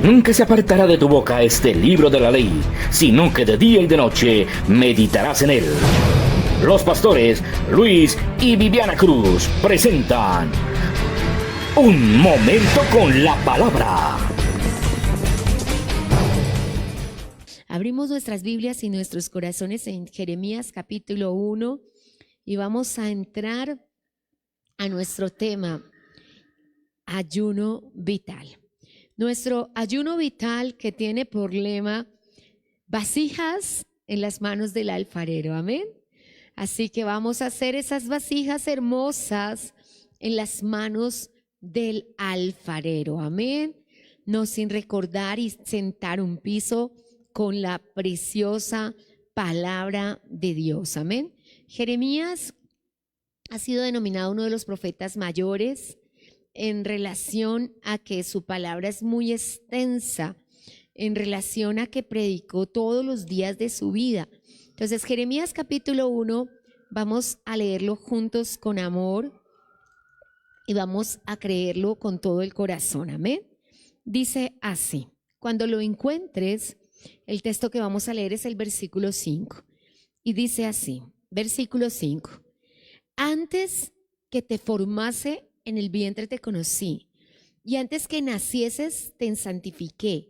Nunca se apartará de tu boca este libro de la ley, sino que de día y de noche meditarás en él. Los pastores Luis y Viviana Cruz presentan Un Momento con la Palabra. Abrimos nuestras Biblias y nuestros corazones en Jeremías capítulo 1 y vamos a entrar a nuestro tema, ayuno vital. Nuestro ayuno vital que tiene por lema, vasijas en las manos del alfarero, amén. Así que vamos a hacer esas vasijas hermosas en las manos del alfarero, amén. No sin recordar y sentar un piso con la preciosa palabra de Dios, amén. Jeremías ha sido denominado uno de los profetas mayores en relación a que su palabra es muy extensa, en relación a que predicó todos los días de su vida. Entonces, Jeremías capítulo 1, vamos a leerlo juntos con amor y vamos a creerlo con todo el corazón, amén. Dice así: cuando lo encuentres, el texto que vamos a leer es el versículo 5 y dice así, versículo 5: antes que te formase en el vientre te conocí, y antes que nacieses te santifiqué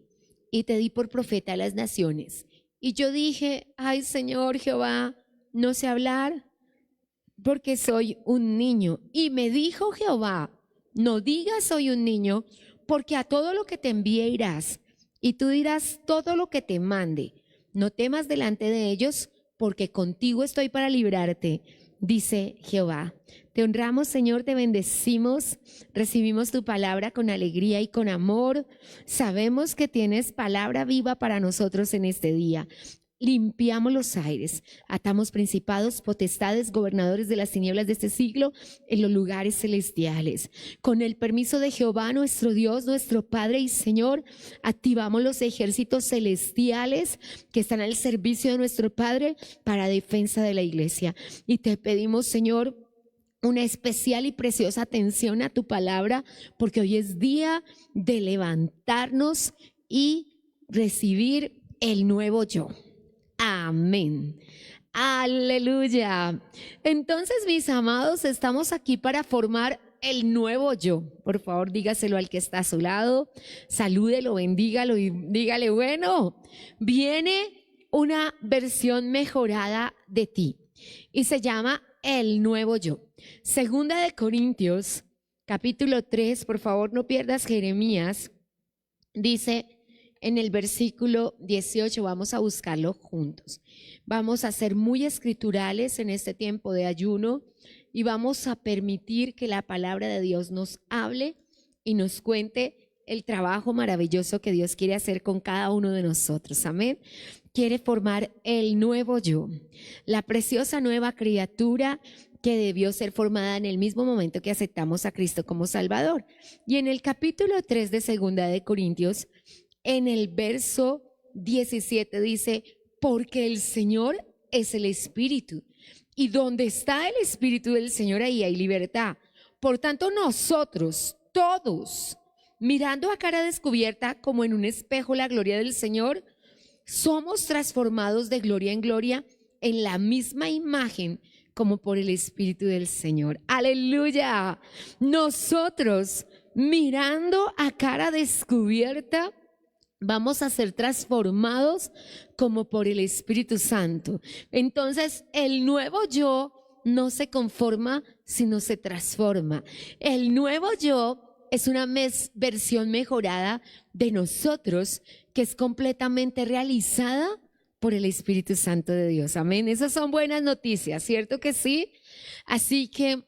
y te di por profeta a las naciones. Y yo dije, ay Señor Jehová, no sé hablar porque soy un niño. Y me dijo Jehová, no digas soy un niño, porque a todo lo que te envíe irás, y tú dirás todo lo que te mande. No temas delante de ellos, porque contigo estoy para librarte, dice Jehová. Te honramos, Señor, te bendecimos, recibimos tu palabra con alegría y con amor. Sabemos que tienes palabra viva para nosotros en este día. Limpiamos los aires, atamos principados, potestades, gobernadores de las tinieblas de este siglo en los lugares celestiales. Con el permiso de Jehová, nuestro Dios, nuestro Padre y Señor, activamos los ejércitos celestiales que están al servicio de nuestro Padre para defensa de la iglesia. Y te pedimos, Señor, una especial y preciosa atención a tu palabra, porque hoy es día de levantarnos y recibir el nuevo yo. Amén. Aleluya. Entonces, mis amados, estamos aquí para formar el nuevo yo. Por favor, dígaselo al que está a su lado, salúdelo, bendígalo y dígale, bueno, viene una versión mejorada de ti y se llama el nuevo yo. Segunda de Corintios, capítulo 3, por favor, no pierdas Jeremías, dice en el versículo 18, vamos a buscarlo juntos. Vamos a ser muy escriturales en este tiempo de ayuno y vamos a permitir que la palabra de Dios nos hable y nos cuente el trabajo maravilloso que Dios quiere hacer con cada uno de nosotros. Amén. Quiere formar el nuevo yo, la preciosa nueva criatura que debió ser formada en el mismo momento que aceptamos a Cristo como Salvador. Y en el capítulo 3 de Segunda de Corintios, en el verso 17 dice, porque el Señor es el Espíritu, y donde está el Espíritu del Señor, ahí hay libertad. Por tanto, nosotros todos, mirando a cara descubierta como en un espejo la gloria del Señor, somos transformados de gloria en gloria en la misma imagen como por el Espíritu del Señor. Aleluya. Nosotros, mirando a cara descubierta, vamos a ser transformados como por el Espíritu Santo. Entonces, el nuevo yo no se conforma, sino se transforma. El nuevo yo es una versión mejorada de nosotros que es completamente realizada por el Espíritu Santo de Dios. Amén. Esas son buenas noticias, ¿cierto que sí? Así que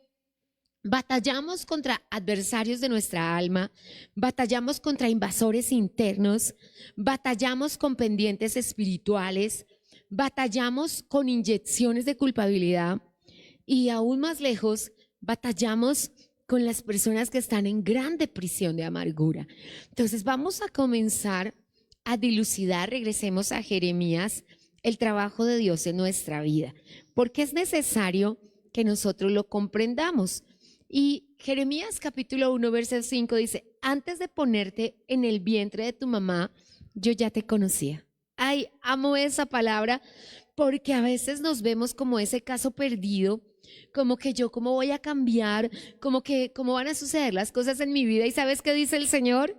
batallamos contra adversarios de nuestra alma, batallamos contra invasores internos, batallamos con pendientes espirituales, batallamos con inyecciones de culpabilidad y aún más lejos, batallamos con las personas que están en grande prisión de amargura. Entonces vamos a comenzar a dilucidar, regresemos a Jeremías, el trabajo de Dios en nuestra vida, porque es necesario que nosotros lo comprendamos. Y Jeremías capítulo 1, verso 5 dice, antes de ponerte en el vientre de tu mamá, yo ya te conocía. Ay, amo esa palabra porque a veces nos vemos como ese caso perdido, como que yo cómo voy a cambiar, como que cómo van a suceder las cosas en mi vida. ¿Y sabes qué dice el Señor?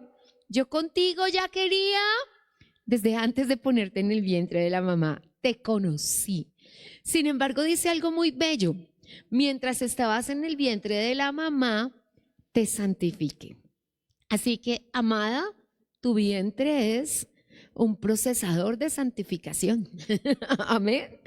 Yo contigo ya quería, desde antes de ponerte en el vientre de la mamá, te conocí. Sin embargo, dice algo muy bello. Mientras estabas en el vientre de la mamá, te santifiqué. Así que, amada, tu vientre es un procesador de santificación. Amén.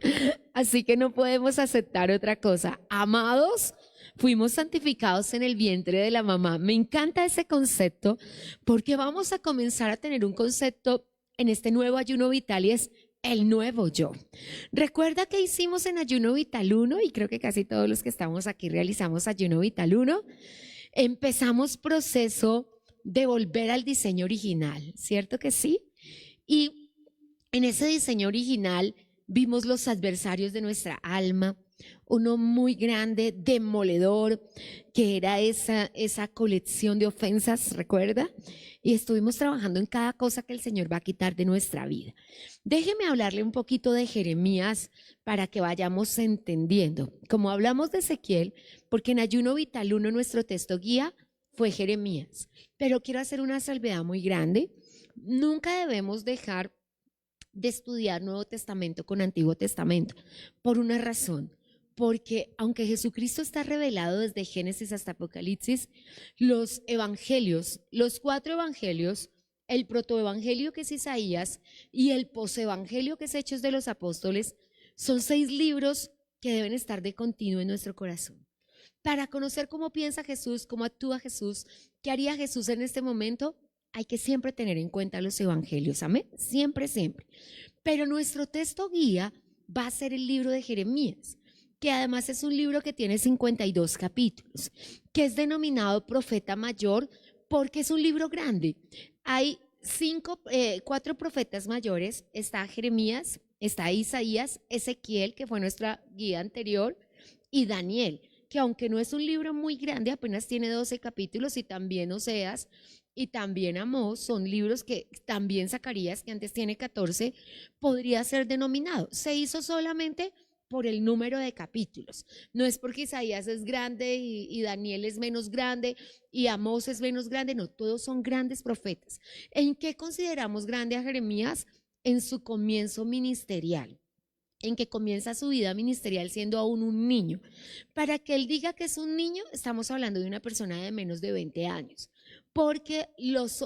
Así que no podemos aceptar otra cosa. Amados, fuimos santificados en el vientre de la mamá. Me encanta ese concepto porque vamos a comenzar a tener un concepto en este nuevo ayuno vital y es el nuevo yo. Recuerda que hicimos en Ayuno Vital 1 y creo que casi todos los que estamos aquí realizamos Ayuno Vital 1. Empezamos proceso de volver al diseño original, ¿cierto que sí? Y en ese diseño original vimos los adversarios de nuestra alma, uno muy grande, demoledor, que era esa colección de ofensas, ¿recuerda? Y estuvimos trabajando en cada cosa que el Señor va a quitar de nuestra vida. Déjeme hablarle un poquito de Jeremías para que vayamos entendiendo. Como hablamos de Ezequiel, porque en Ayuno Vital 1 nuestro texto guía fue Jeremías, pero quiero hacer una salvedad muy grande. Nunca debemos dejar de estudiar Nuevo Testamento con Antiguo Testamento, por una razón, porque aunque Jesucristo está revelado desde Génesis hasta Apocalipsis, los evangelios, los 4 evangelios, el protoevangelio que es Isaías y el posevangelio que es Hechos de los Apóstoles, son 6 libros que deben estar de continuo en nuestro corazón. Para conocer cómo piensa Jesús, cómo actúa Jesús, qué haría Jesús en este momento, hay que siempre tener en cuenta los evangelios, amén, siempre, siempre. Pero nuestro texto guía va a ser el libro de Jeremías, que además es un libro que tiene 52 capítulos, que es denominado Profeta Mayor porque es un libro grande. Hay 4 profetas mayores, está Jeremías, está Isaías, Ezequiel, que fue nuestra guía anterior, y Daniel, que aunque no es un libro muy grande, apenas tiene 12 capítulos, y también Oseas, y también Amós, son libros que también Zacarías, que antes tiene 14, podría ser denominado. Se hizo solamente por el número de capítulos. No es porque Isaías es grande y Daniel es menos grande y Amós es menos grande, no, todos son grandes profetas. ¿En qué consideramos grande a Jeremías? En su comienzo ministerial, en que comienza su vida ministerial siendo aún un niño. Para que él diga que es un niño, estamos hablando de una persona de menos de 20 años,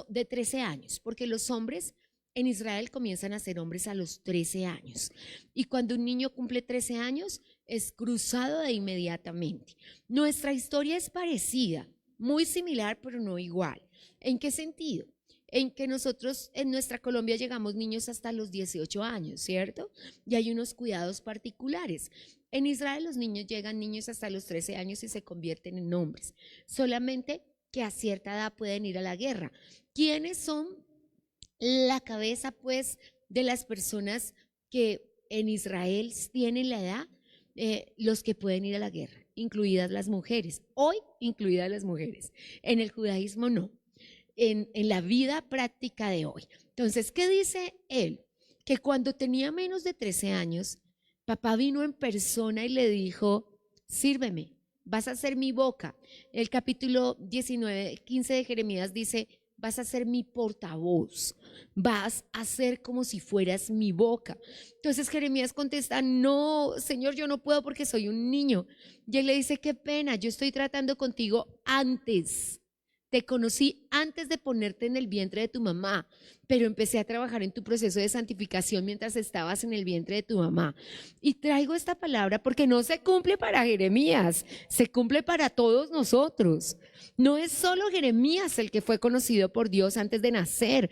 de 13 años, porque los hombres en Israel comienzan a ser hombres a los 13 años. Y cuando un niño cumple 13 años, es cruzado de inmediatamente. Nuestra historia es parecida, muy similar, pero no igual. ¿En qué sentido? En que nosotros en nuestra Colombia llegamos niños hasta los 18 años, ¿cierto? Y hay unos cuidados particulares. En Israel los niños llegan niños hasta los 13 años y se convierten en hombres. Solamente que a cierta edad pueden ir a la guerra. ¿Quiénes son la cabeza, pues, de las personas que en Israel tienen la edad? Los que pueden ir a la guerra, incluidas las mujeres. Hoy, incluidas las mujeres. En el judaísmo no. En la vida práctica de hoy. Entonces, ¿qué dice él? Que cuando tenía menos de 13 años, papá vino en persona y le dijo, sírveme, vas a ser mi boca. El capítulo 15 de Jeremías dice, vas a ser mi portavoz, vas a ser como si fueras mi boca. Entonces Jeremías contesta, no, Señor, yo no puedo porque soy un niño. Y él le dice, qué pena, yo estoy tratando contigo antes. Te conocí antes de ponerte en el vientre de tu mamá, pero empecé a trabajar en tu proceso de santificación mientras estabas en el vientre de tu mamá. Y traigo esta palabra porque no se cumple para Jeremías, se cumple para todos nosotros. No es solo Jeremías el que fue conocido por Dios antes de nacer.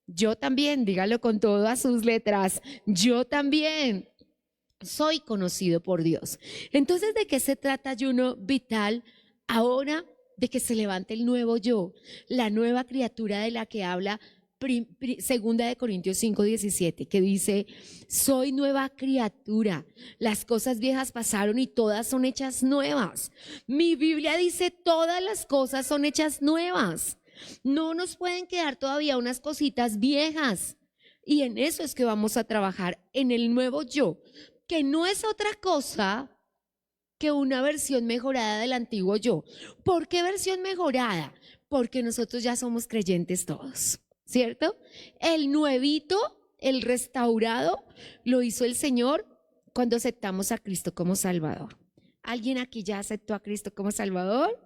Yo también, dígalo con todas sus letras, yo también soy conocido por Dios. Entonces, ¿de qué se trata ayuno vital ahora? De que se levante el nuevo yo, la nueva criatura de la que habla segunda de Corintios 5:17, que dice, soy nueva criatura, las cosas viejas pasaron y todas son hechas nuevas. Mi Biblia dice, todas las cosas son hechas nuevas. No nos pueden quedar todavía unas cositas viejas. Y en eso es que vamos a trabajar, en el nuevo yo, que no es otra cosa que una versión mejorada del antiguo yo. ¿Por qué versión mejorada? Porque nosotros ya somos creyentes todos, ¿cierto? El nuevito, el restaurado, lo hizo el Señor cuando aceptamos a Cristo como Salvador. ¿Alguien aquí ya aceptó a Cristo como Salvador?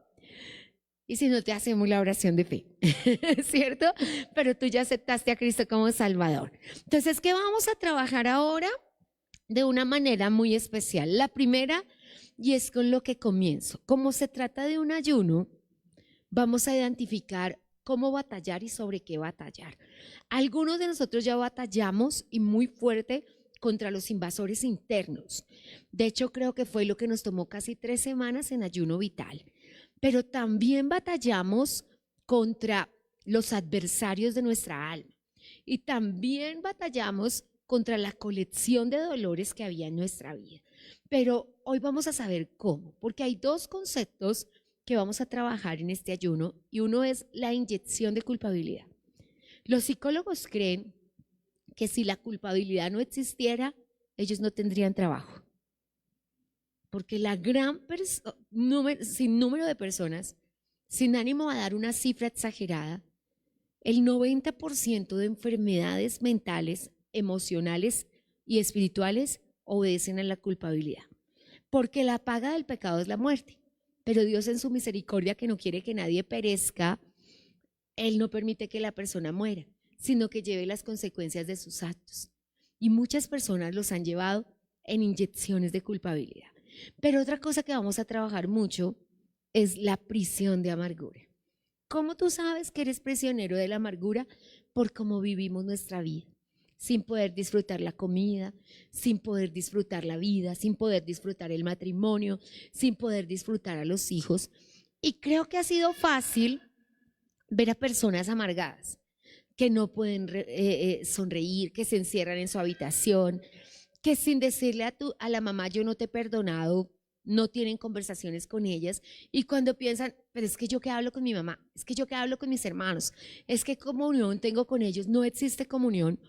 Y si no, te hacemos la oración de fe, ¿cierto? Pero tú ya aceptaste a Cristo como Salvador. Entonces, ¿qué vamos a trabajar ahora? De una manera muy especial. La primera, y es con lo que comienzo. Como se trata de un ayuno, vamos a identificar cómo batallar y sobre qué batallar. Algunos de nosotros ya batallamos y muy fuerte contra los invasores internos. De hecho, creo que fue lo que nos tomó casi 3 semanas en ayuno vital. Pero también batallamos contra los adversarios de nuestra alma. Y también batallamos contra la colección de dolores que había en nuestra vida. Pero hoy vamos a saber cómo, porque hay 2 conceptos que vamos a trabajar en este ayuno, y uno es la inyección de culpabilidad. Los psicólogos creen que si la culpabilidad no existiera, ellos no tendrían trabajo. Porque la gran número de personas, sin ánimo a dar una cifra exagerada, el 90% de enfermedades mentales, emocionales y espirituales obedecen a la culpabilidad. Porque la paga del pecado es la muerte. Pero Dios, en su misericordia, que no quiere que nadie perezca, Él no permite que la persona muera, sino que lleve las consecuencias de sus actos. Y muchas personas los han llevado en inyecciones de culpabilidad. Pero otra cosa que vamos a trabajar mucho es la prisión de amargura. ¿Cómo tú sabes que eres prisionero de la amargura? Por cómo vivimos nuestra vida, sin poder disfrutar la comida, sin poder disfrutar la vida, sin poder disfrutar el matrimonio, sin poder disfrutar a los hijos. Y creo que ha sido fácil ver a personas amargadas, que no pueden sonreír, que se encierran en su habitación, que sin decirle a la mamá yo no te he perdonado, no tienen conversaciones con ellas, y cuando piensan, pero es que yo que hablo con mi mamá, es que yo que hablo con mis hermanos, es que comunión tengo con ellos, no existe comunión,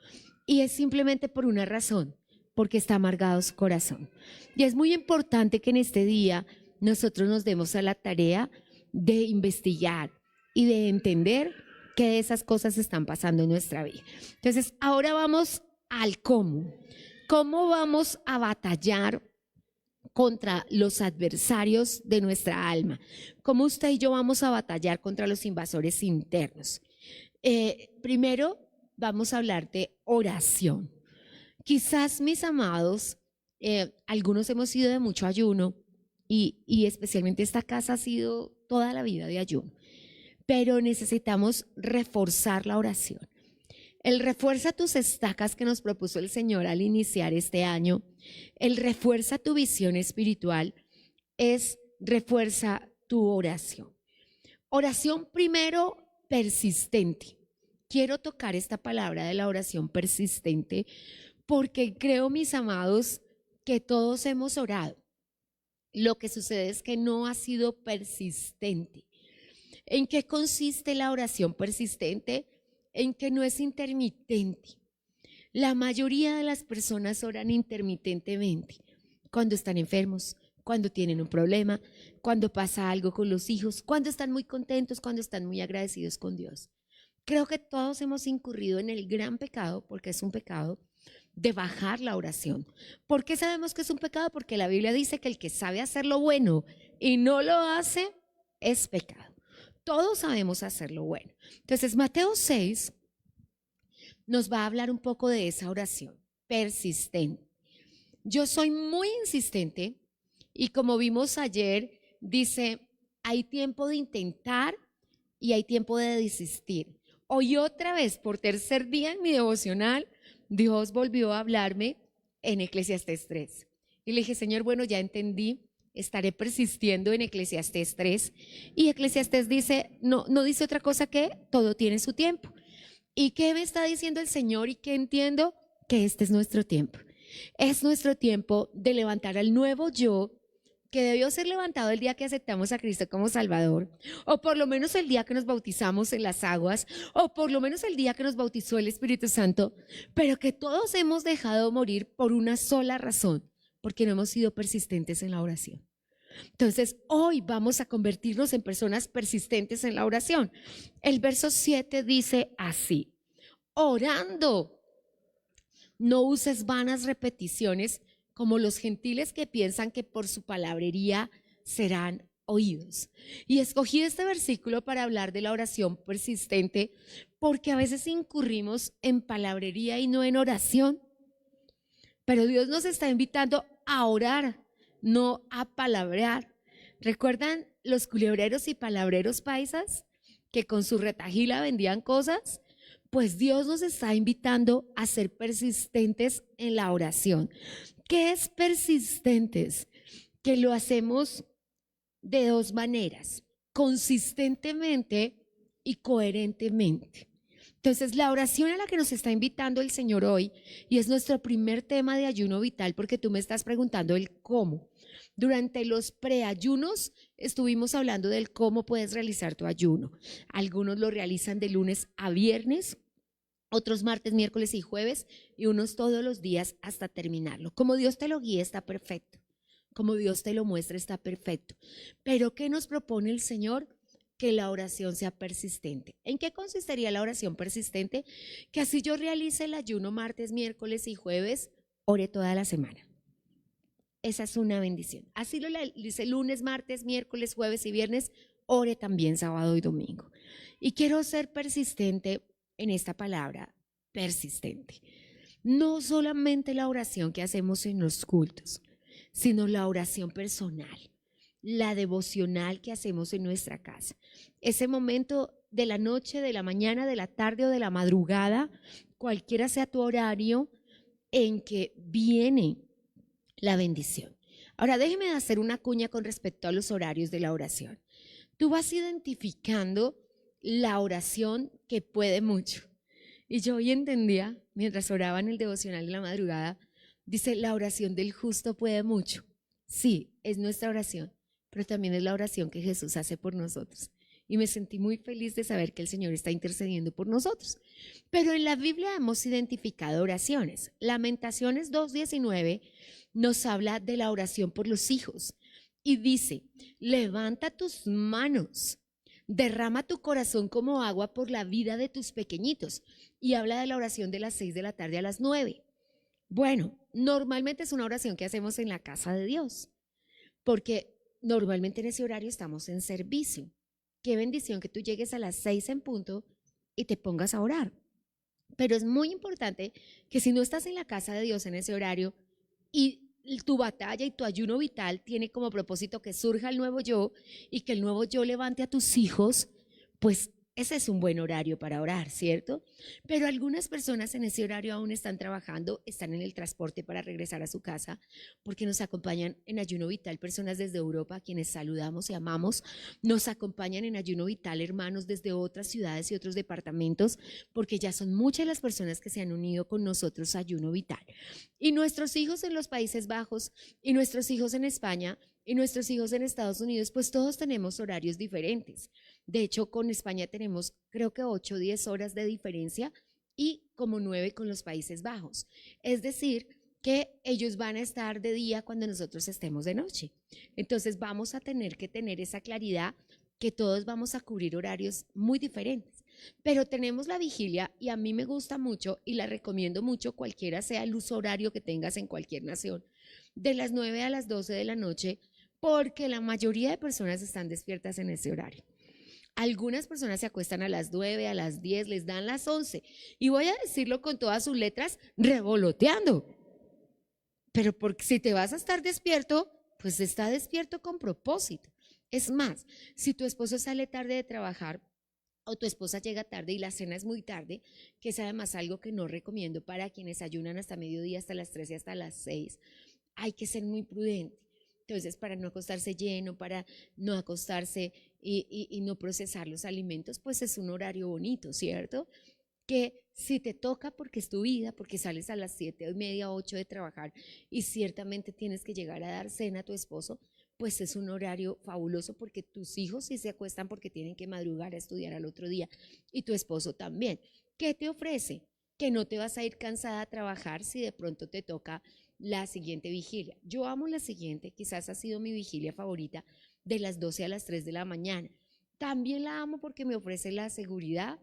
y es simplemente por una razón, porque está amargado su corazón. Y es muy importante que en este día nosotros nos demos a la tarea de investigar y de entender que esas cosas están pasando en nuestra vida. Entonces, ahora vamos al cómo. ¿Cómo vamos a batallar contra los adversarios de nuestra alma? ¿Cómo usted y yo vamos a batallar contra los invasores internos? Primero, vamos a hablar de oración. Quizás, mis amados, algunos hemos sido de mucho ayuno y especialmente esta casa ha sido toda la vida de ayuno, pero necesitamos reforzar la oración. El refuerza tus estacas que nos propuso el Señor al iniciar este año, el refuerza tu visión espiritual, es refuerza tu oración. Oración primero persistente. Quiero tocar esta palabra de la oración persistente porque creo, mis amados, que todos hemos orado. Lo que sucede es que no ha sido persistente. ¿En qué consiste la oración persistente? En que no es intermitente. La mayoría de las personas oran intermitentemente, cuando están enfermos, cuando tienen un problema, cuando pasa algo con los hijos, cuando están muy contentos, cuando están muy agradecidos con Dios. Creo que todos hemos incurrido en el gran pecado, porque es un pecado, de bajar la oración. ¿Por qué sabemos que es un pecado? Porque la Biblia dice que el que sabe hacer lo bueno y no lo hace, es pecado. Todos sabemos hacer lo bueno. Entonces, Mateo 6 nos va a hablar un poco de esa oración persistente. Yo soy muy insistente y como vimos ayer, dice, hay tiempo de intentar y hay tiempo de desistir. Hoy otra vez, por tercer día en mi devocional, Dios volvió a hablarme en Eclesiastés 3. Y le dije, Señor, bueno, ya entendí. Estaré persistiendo en Eclesiastés 3. Y Eclesiastés dice, no dice otra cosa que todo tiene su tiempo. ¿Y qué me está diciendo el Señor? ¿Y qué entiendo? Que este es nuestro tiempo. Es nuestro tiempo de levantar al nuevo yo, que debió ser levantado el día que aceptamos a Cristo como Salvador, o por lo menos el día que nos bautizamos en las aguas, o por lo menos el día que nos bautizó el Espíritu Santo, pero que todos hemos dejado morir por una sola razón, porque no hemos sido persistentes en la oración. Entonces, hoy vamos a convertirnos en personas persistentes en la oración. El verso 7 dice así: orando, no uses vanas repeticiones como los gentiles que piensan que por su palabrería serán oídos. Y escogí este versículo para hablar de la oración persistente, porque a veces incurrimos en palabrería y no en oración. Pero Dios nos está invitando a orar, no a palabrear. ¿Recuerdan los culebreros y palabreros paisas que con su retahila vendían cosas? Pues Dios nos está invitando a ser persistentes en la oración. ¿Qué es persistentes? Que lo hacemos de dos maneras: consistentemente y coherentemente. Entonces, la oración a la que nos está invitando el Señor hoy, y es nuestro primer tema de ayuno vital, porque tú me estás preguntando el cómo. Durante los preayunos estuvimos hablando del cómo puedes realizar tu ayuno. Algunos lo realizan de lunes a viernes, otros martes, miércoles y jueves, y unos todos los días hasta terminarlo. Como Dios te lo guíe, está perfecto. Como Dios te lo muestra, está perfecto. Pero ¿qué nos propone el Señor? Que la oración sea persistente. ¿En qué consistiría la oración persistente? Que así yo realice el ayuno martes, miércoles y jueves, ore toda la semana. Esa es una bendición. Así lo dice lunes, martes, miércoles, jueves y viernes, ore también sábado y domingo. Y quiero ser persistente en esta palabra, persistente. No solamente la oración que hacemos en los cultos, sino la oración personal, la devocional que hacemos en nuestra casa. Ese momento de la noche, de la mañana, de la tarde o de la madrugada, cualquiera sea tu horario en que viene la bendición. Ahora déjeme hacer una cuña con respecto a los horarios de la oración. Tú vas identificando la oración que puede mucho. Y yo hoy entendía, mientras oraba en el devocional de la madrugada, dice, la oración del justo puede mucho. Sí, es nuestra oración, pero también es la oración que Jesús hace por nosotros. Y me sentí muy feliz de saber que el Señor está intercediendo por nosotros. Pero en la Biblia hemos identificado oraciones. Lamentaciones 2:19 nos habla de la oración por los hijos y dice, levanta tus manos, derrama tu corazón como agua por la vida de tus pequeñitos. Y habla de la oración de las 6 de la tarde a las 9. Bueno, normalmente es una oración que hacemos en la casa de Dios, porque normalmente en ese horario estamos en servicio. Qué bendición que tú llegues a las 6 en punto y te pongas a orar. Pero es muy importante que si no estás en la casa de Dios en ese horario y tu batalla y tu ayuno vital tiene como propósito que surja el nuevo yo y que el nuevo yo levante a tus hijos, pues ese es un buen horario para orar, ¿cierto? Pero algunas personas en ese horario aún están trabajando, están en el transporte para regresar a su casa, porque nos acompañan en ayuno vital personas desde Europa, a quienes saludamos y amamos. Nos acompañan en ayuno vital hermanos desde otras ciudades y otros departamentos, porque ya son muchas las personas que se han unido con nosotros a ayuno vital. Y nuestros hijos en los Países Bajos, y nuestros hijos en España, y nuestros hijos en Estados Unidos, pues todos tenemos horarios diferentes. De hecho, con España tenemos creo que 8 o 10 horas de diferencia y como 9 con los Países Bajos. Es decir, que ellos van a estar de día cuando nosotros estemos de noche. Entonces vamos a tener que tener esa claridad que todos vamos a cubrir horarios muy diferentes. Pero tenemos la vigilia y a mí me gusta mucho y la recomiendo mucho, cualquiera sea el uso horario que tengas en cualquier nación, de las 9 a las 12 de la noche, porque la mayoría de personas están despiertas en ese horario. Algunas personas se acuestan a las 9, a las 10, les dan las 11. Y voy a decirlo con todas sus letras, revoloteando. Pero porque si te vas a estar despierto, pues está despierto con propósito. Es más, si tu esposo sale tarde de trabajar o tu esposa llega tarde y la cena es muy tarde, que es además algo que no recomiendo para quienes ayunan hasta mediodía, hasta las 3 y hasta las 6, hay que ser muy prudente. Entonces, para no acostarse lleno, para no acostarse y no procesar los alimentos, pues es un horario bonito, ¿cierto? Que si te toca porque es tu vida, porque sales a las 7:30, 8 de trabajar y ciertamente tienes que llegar a dar cena a tu esposo, pues es un horario fabuloso porque tus hijos sí se acuestan porque tienen que madrugar a estudiar al otro día y tu esposo también. ¿Qué te ofrece? Que no te vas a ir cansada a trabajar si de pronto te toca la siguiente vigilia. Yo amo la siguiente, quizás ha sido mi vigilia favorita, de las 12 a las 3 de la mañana. También la amo porque me ofrece la seguridad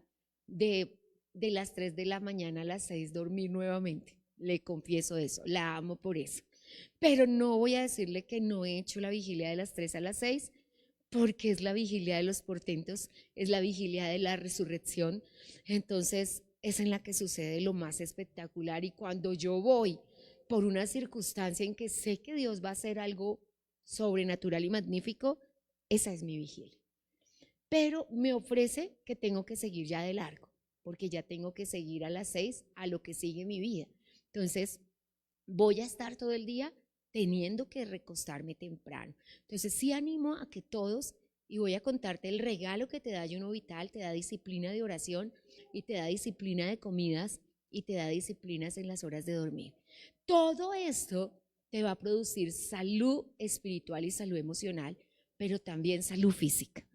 de las 3 de la mañana a las 6 dormir nuevamente. Le confieso eso, la amo por eso. Pero no voy a decirle que no he hecho la vigilia de las 3 a las 6 porque es la vigilia de los portentos, es la vigilia de la resurrección. Entonces es en la que sucede lo más espectacular y cuando yo voy por una circunstancia en que sé que Dios va a hacer algo sobrenatural y magnífico, esa es mi vigilia. Pero me ofrece que tengo que seguir ya de largo, porque ya tengo que seguir a las 6 a lo que sigue mi vida. Entonces, voy a estar todo el día teniendo que recostarme temprano. Entonces, sí animo a que todos, y voy a contarte el regalo que te da Ayuno Vital, te da disciplina de oración y te da disciplina de comidas y te da disciplinas en las horas de dormir. Todo esto te va a producir salud espiritual y salud emocional, pero también salud física,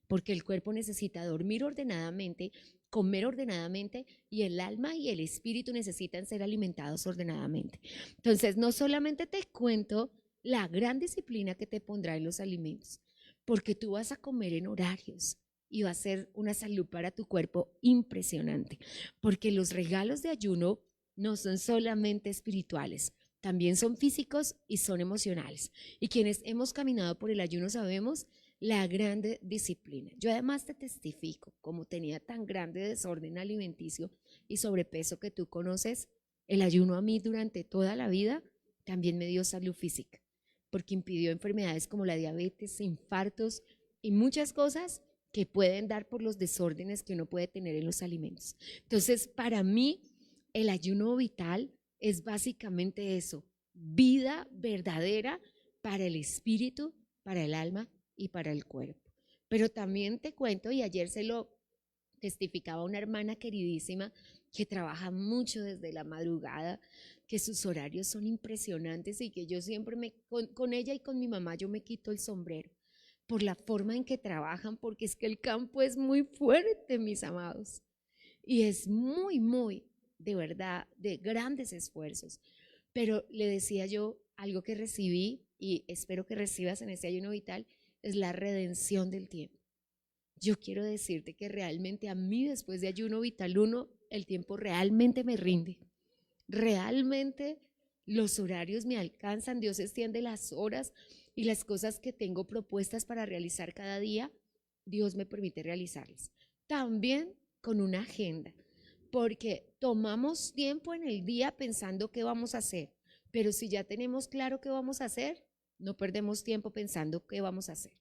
porque el cuerpo necesita dormir ordenadamente, comer ordenadamente y el alma y el espíritu necesitan ser alimentados ordenadamente. Entonces, no solamente te cuento la gran disciplina que te pondrá en los alimentos, porque tú vas a comer en horarios y va a ser una salud para tu cuerpo impresionante, porque los regalos de ayuno no son solamente espirituales, también son físicos y son emocionales. Y quienes hemos caminado por el ayuno sabemos la grande disciplina. Yo además te testifico, como tenía tan grande desorden alimenticio y sobrepeso que tú conoces, el ayuno a mí durante toda la vida también me dio salud física, porque impidió enfermedades como la diabetes, infartos y muchas cosas que pueden dar por los desórdenes que uno puede tener en los alimentos. Entonces, para mí, el ayuno vital es básicamente eso, vida verdadera para el espíritu, para el alma y para el cuerpo. Pero también te cuento, y ayer se lo testificaba una hermana queridísima que trabaja mucho desde la madrugada, que sus horarios son impresionantes y que yo siempre con ella y con mi mamá yo me quito el sombrero por la forma en que trabajan, porque es que el campo es muy fuerte, mis amados, y es muy, de verdad, de grandes esfuerzos. Pero le decía yo, algo que recibí y espero que recibas en este ayuno vital, es la redención del tiempo. Yo quiero decirte que realmente a mí después de ayuno vital 1, el tiempo realmente me rinde. Realmente los horarios me alcanzan, Dios extiende las horas y las cosas que tengo propuestas para realizar cada día, Dios me permite realizarlas. También con una agenda, porque tomamos tiempo en el día pensando qué vamos a hacer, pero si ya tenemos claro qué vamos a hacer, no perdemos tiempo pensando qué vamos a hacer.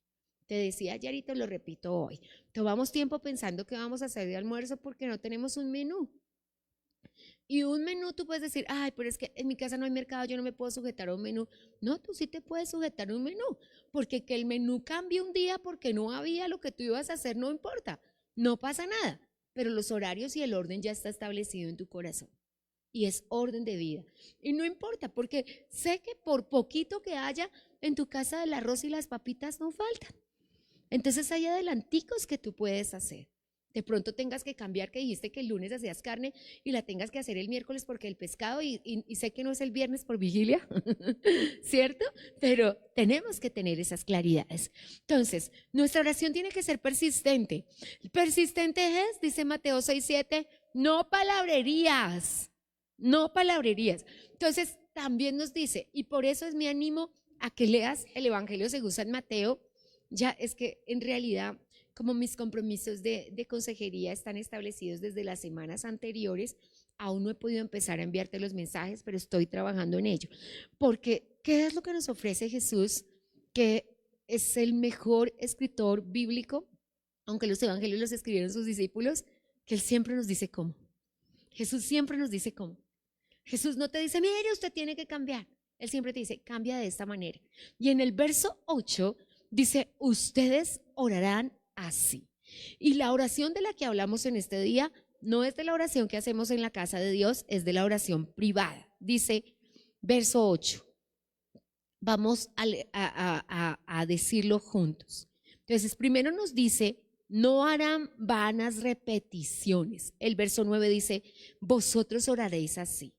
Te decía ayer y te lo repito hoy, tomamos tiempo pensando qué vamos a hacer de almuerzo porque no tenemos un menú. Y un menú tú puedes decir, ay, pero es que en mi casa no hay mercado, yo no me puedo sujetar a un menú. No, tú sí te puedes sujetar a un menú, porque que el menú cambie un día porque no había lo que tú ibas a hacer, no importa, no pasa nada, pero los horarios y el orden ya está establecido en tu corazón. Y es orden de vida. Y no importa, porque sé que por poquito que haya en tu casa el arroz y las papitas no faltan. Entonces hay adelanticos que tú puedes hacer. De pronto tengas que cambiar, que dijiste que el lunes hacías carne y la tengas que hacer el miércoles porque el pescado, y sé que no es el viernes por vigilia, ¿cierto? Pero tenemos que tener esas claridades. Entonces, nuestra oración tiene que ser persistente. Persistente es, dice Mateo 6:7, no palabrerías. No palabrerías. Entonces, también nos dice, y por eso es mi ánimo a que leas el Evangelio según San Mateo. Ya es que en realidad, como mis compromisos de consejería están establecidos desde las semanas anteriores, aún no he podido empezar a enviarte los mensajes, pero estoy trabajando en ello. Porque, ¿qué es lo que nos ofrece Jesús? Que es el mejor escritor bíblico, aunque los evangelios los escribieron sus discípulos, que Él siempre nos dice cómo. Jesús siempre nos dice cómo. Jesús no te dice, mire, usted tiene que cambiar. Él siempre te dice, cambia de esta manera. Y en el verso 8 dice, ustedes orarán así. Y la oración de la que hablamos en este día no es de la oración que hacemos en la casa de Dios, es de la oración privada. Dice, verso 8, Vamos a decirlo juntos. Entonces, primero nos dice, no harán vanas repeticiones. El verso 9 dice, vosotros oraréis así.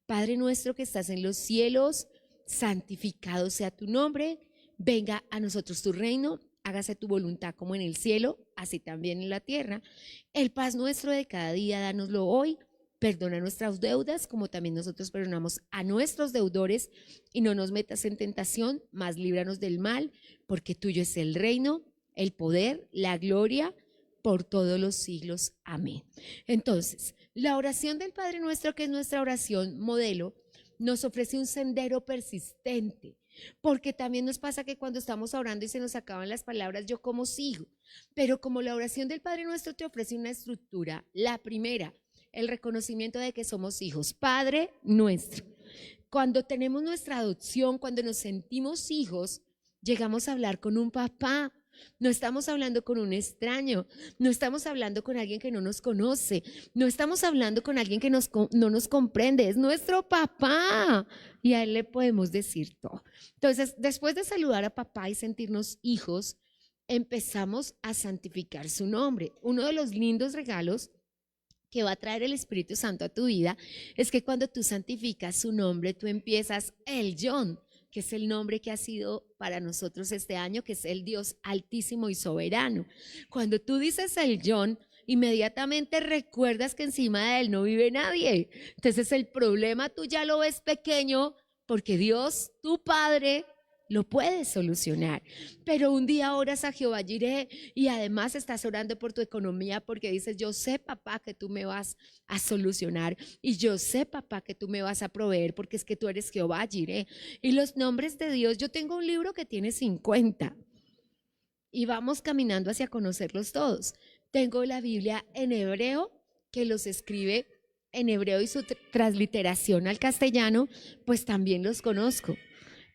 Padre nuestro que estás en los cielos, santificado sea tu nombre, venga a nosotros tu reino, hágase tu voluntad como en el cielo, así también en la tierra. El pan nuestro de cada día, dánoslo hoy. Perdona nuestras deudas, como también nosotros perdonamos a nuestros deudores, y no nos metas en tentación, mas líbranos del mal, porque tuyo es el reino, el poder, la gloria, por todos los siglos. Amén. Entonces, la oración del Padre Nuestro, que es nuestra oración modelo, nos ofrece un sendero persistente, porque también nos pasa que cuando estamos orando y se nos acaban las palabras, yo como sigo, pero como la oración del Padre Nuestro te ofrece una estructura, la primera, el reconocimiento de que somos hijos. Padre Nuestro. Cuando tenemos nuestra adopción, cuando nos sentimos hijos, llegamos a hablar con un papá. No estamos hablando con un extraño, no estamos hablando con alguien que no nos conoce, no estamos hablando con alguien que no nos comprende, es nuestro papá y a él le podemos decir todo. Entonces, después de saludar a papá y sentirnos hijos, empezamos a santificar su nombre. Uno de los lindos regalos que va a traer el Espíritu Santo a tu vida es que cuando tú santificas su nombre, tú empiezas el John, que es el nombre que ha sido para nosotros este año, que es el Dios altísimo y soberano. Cuando tú dices el John, inmediatamente recuerdas que encima de él no vive nadie. Entonces el problema tú ya lo ves pequeño porque Dios, tu Padre, lo puedes solucionar. Pero un día oras a Jehová Jireh y además estás orando por tu economía porque dices, yo sé, papá, que tú me vas a solucionar y yo sé, papá, que tú me vas a proveer porque es que tú eres Jehová Jireh. Y los nombres de Dios, yo tengo un libro que tiene 50 y vamos caminando hacia conocerlos todos. Tengo la Biblia en hebreo que los escribe en hebreo y su transliteración al castellano, pues también los conozco.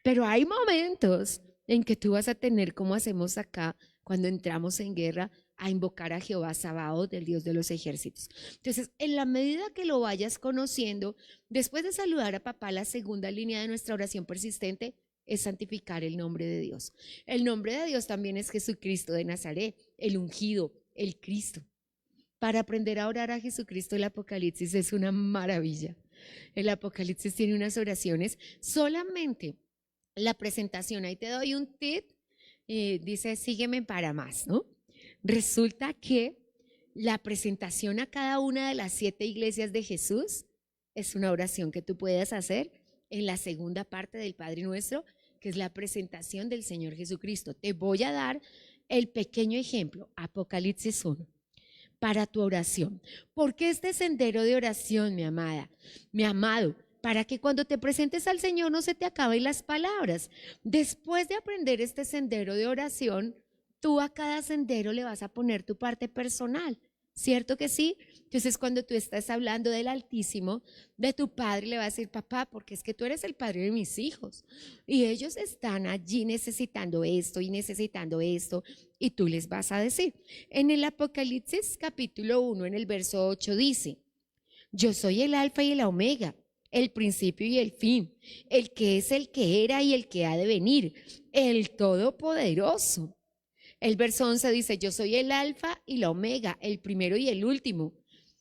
Pero hay momentos en que tú vas a tener, como hacemos acá, cuando entramos en guerra, a invocar a Jehová Sabaoth, el Dios de los ejércitos. Entonces, en la medida que lo vayas conociendo, después de saludar a papá, la segunda línea de nuestra oración persistente es santificar el nombre de Dios. El nombre de Dios también es Jesucristo de Nazaret, el ungido, el Cristo. Para aprender a orar a Jesucristo, el Apocalipsis es una maravilla. El Apocalipsis tiene unas oraciones solamente. La presentación, ahí te doy un tip, dice sígueme para más, ¿no? Resulta que la presentación a cada una de las 7 iglesias de Jesús es una oración que tú puedes hacer en la segunda parte del Padre Nuestro, que es la presentación del Señor Jesucristo. Te voy a dar el pequeño ejemplo, Apocalipsis 1, para tu oración. ¿Por qué este sendero de oración, mi amada, mi amado? Para que cuando te presentes al Señor no se te acaben las palabras. Después de aprender este sendero de oración, tú a cada sendero le vas a poner tu parte personal, ¿cierto que sí? Entonces cuando tú estás hablando del Altísimo, de tu Padre, le vas a decir, papá, porque es que tú eres el Padre de mis hijos y ellos están allí necesitando esto y necesitando esto, y tú les vas a decir. En el Apocalipsis capítulo 1, en el verso 8 dice, yo soy el alfa y el omega, el principio y el fin, el que es, el que era y el que ha de venir, el todopoderoso. El verso 11 dice, yo soy el alfa y la omega, el primero y el último.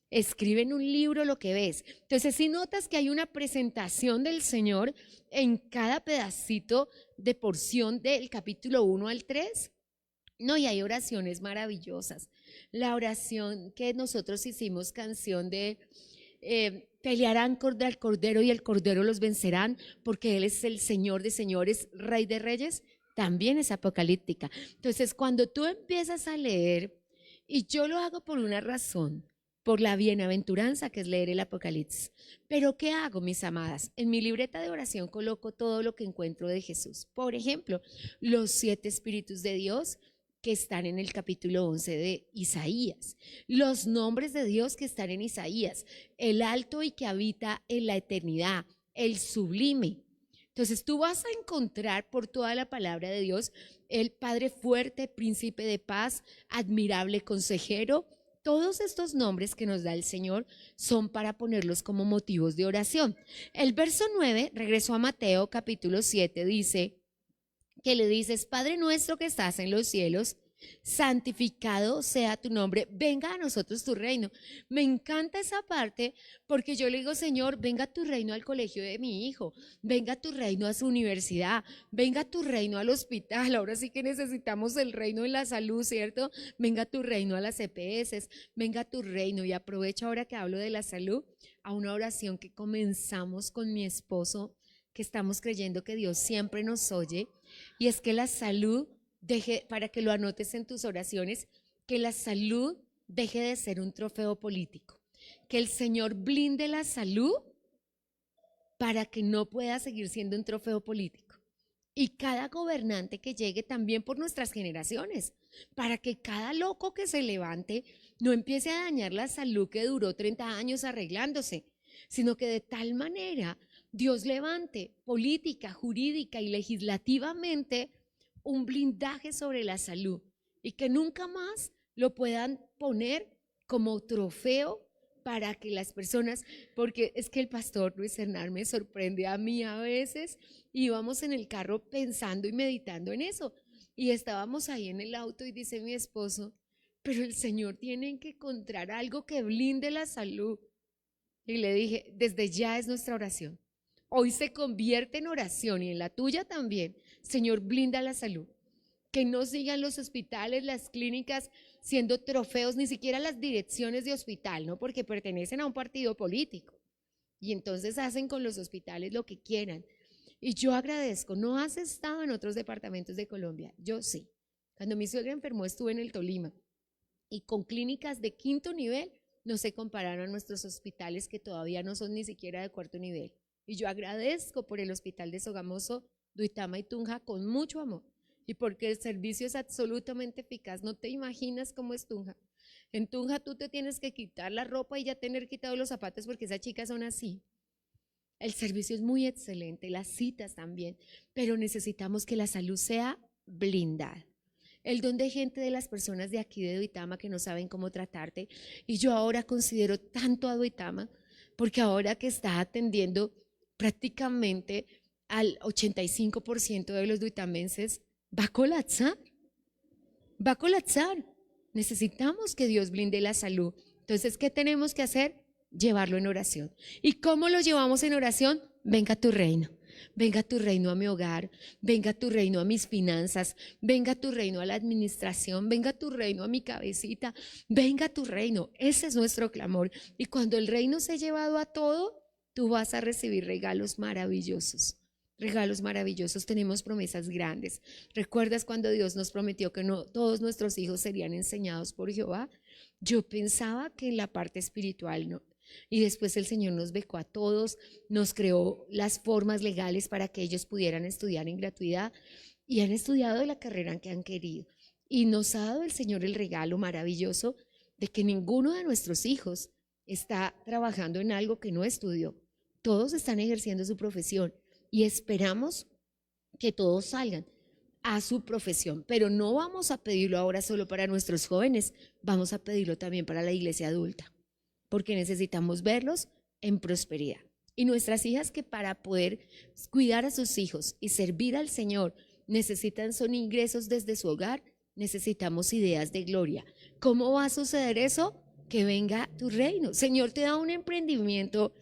Escribe en un libro lo que ves. Entonces, si notas que hay una presentación del Señor en cada pedacito de porción del capítulo 1 al 3, no, y hay oraciones maravillosas. La oración que nosotros hicimos, canción de... pelearán contra el Cordero y el Cordero los vencerán porque Él es el Señor de señores, Rey de reyes, también es apocalíptica. Entonces, cuando tú empiezas a leer, y yo lo hago por una razón, por la bienaventuranza que es leer el Apocalipsis. Pero ¿qué hago, mis amadas? En mi libreta de oración coloco todo lo que encuentro de Jesús. Por ejemplo, los 7 espíritus de Dios que están en el capítulo 11 de Isaías, los nombres de Dios que están en Isaías, el alto y que habita en la eternidad, el sublime. Entonces tú vas a encontrar por toda la palabra de Dios el Padre fuerte, príncipe de paz, admirable consejero, Todos estos nombres que nos da el Señor son para ponerlos como motivos de oración. El verso 9, regreso a Mateo capítulo 7, dice que le dices: Padre nuestro que estás en los cielos, santificado sea tu nombre, venga a nosotros tu reino. Me encanta esa parte porque yo le digo: Señor, venga tu reino al colegio de mi hijo, venga tu reino a su universidad, venga tu reino al hospital. Ahora sí que necesitamos el reino en la salud, ¿cierto? Venga tu reino a las EPS, venga tu reino. Y aprovecho ahora que hablo de la salud a una oración que comenzamos con mi esposo, que estamos creyendo que Dios siempre nos oye, y es que la salud deje, para que lo anotes en tus oraciones, que la salud deje de ser un trofeo político, que el Señor blinde la salud para que no pueda seguir siendo un trofeo político. Y cada gobernante que llegue también por nuestras generaciones, para que cada loco que se levante no empiece a dañar la salud que duró 30 años arreglándose, sino que de tal manera Dios levante política, jurídica y legislativamente un blindaje sobre la salud y que nunca más lo puedan poner como trofeo para que las personas, porque es que el pastor Luis Hernán me sorprende a mí a veces, íbamos en el carro pensando y meditando en eso, y estábamos ahí en el auto y dice mi esposo: pero el Señor tiene que encontrar algo que blinde la salud. Y le dije: desde ya es nuestra oración. Hoy se convierte en oración y en la tuya también. Señor, blinda la salud. Que no sigan los hospitales, las clínicas siendo trofeos, ni siquiera las direcciones de hospital, ¿no? Porque pertenecen a un partido político. Y entonces hacen con los hospitales lo que quieran. Y yo agradezco, no has estado en otros departamentos de Colombia, yo sí. Cuando mi suegra enfermó estuve en el Tolima. Y con clínicas de 5º nivel no se compararon a nuestros hospitales que todavía no son ni siquiera de 4º nivel. Y yo agradezco por el hospital de Sogamoso, Duitama y Tunja con mucho amor. Y porque el servicio es absolutamente eficaz. No te imaginas cómo es Tunja. En Tunja tú te tienes que quitar la ropa y ya tener quitado los zapatos porque esas chicas son así. El servicio es muy excelente, las citas también, pero necesitamos que la salud sea blindada. El don de gente de las personas de aquí de Duitama que no saben cómo tratarte. Y yo ahora considero tanto a Duitama porque ahora que está atendiendo prácticamente al 85% de los duitamenses, va a colapsar, va a colapsar. Necesitamos que Dios blinde la salud. Entonces, ¿qué tenemos que hacer? Llevarlo en oración. ¿Y cómo lo llevamos en oración? Venga tu reino. Venga tu reino a mi hogar, venga tu reino a mis finanzas, venga tu reino a la administración, venga tu reino a mi cabecita, venga tu reino. Ese es nuestro clamor. Y cuando el reino se ha llevado a todo, tú vas a recibir regalos maravillosos. Regalos maravillosos, tenemos promesas grandes. ¿Recuerdas cuando Dios nos prometió que no todos nuestros hijos serían enseñados por Jehová? Yo pensaba que en la parte espiritual no. Y después el Señor nos becó a todos, nos creó las formas legales para que ellos pudieran estudiar en gratuidad y han estudiado la carrera que han querido. Y nos ha dado el Señor el regalo maravilloso de que ninguno de nuestros hijos está trabajando en algo que no estudió. Todos están ejerciendo su profesión y esperamos que todos salgan a su profesión, pero no vamos a pedirlo ahora solo para nuestros jóvenes, vamos a pedirlo también para la iglesia adulta, porque necesitamos verlos en prosperidad. Y nuestras hijas que para poder cuidar a sus hijos y servir al Señor necesitan son ingresos desde su hogar, necesitamos ideas de gloria. ¿Cómo va a suceder eso? Que venga tu reino. Señor te da un emprendimiento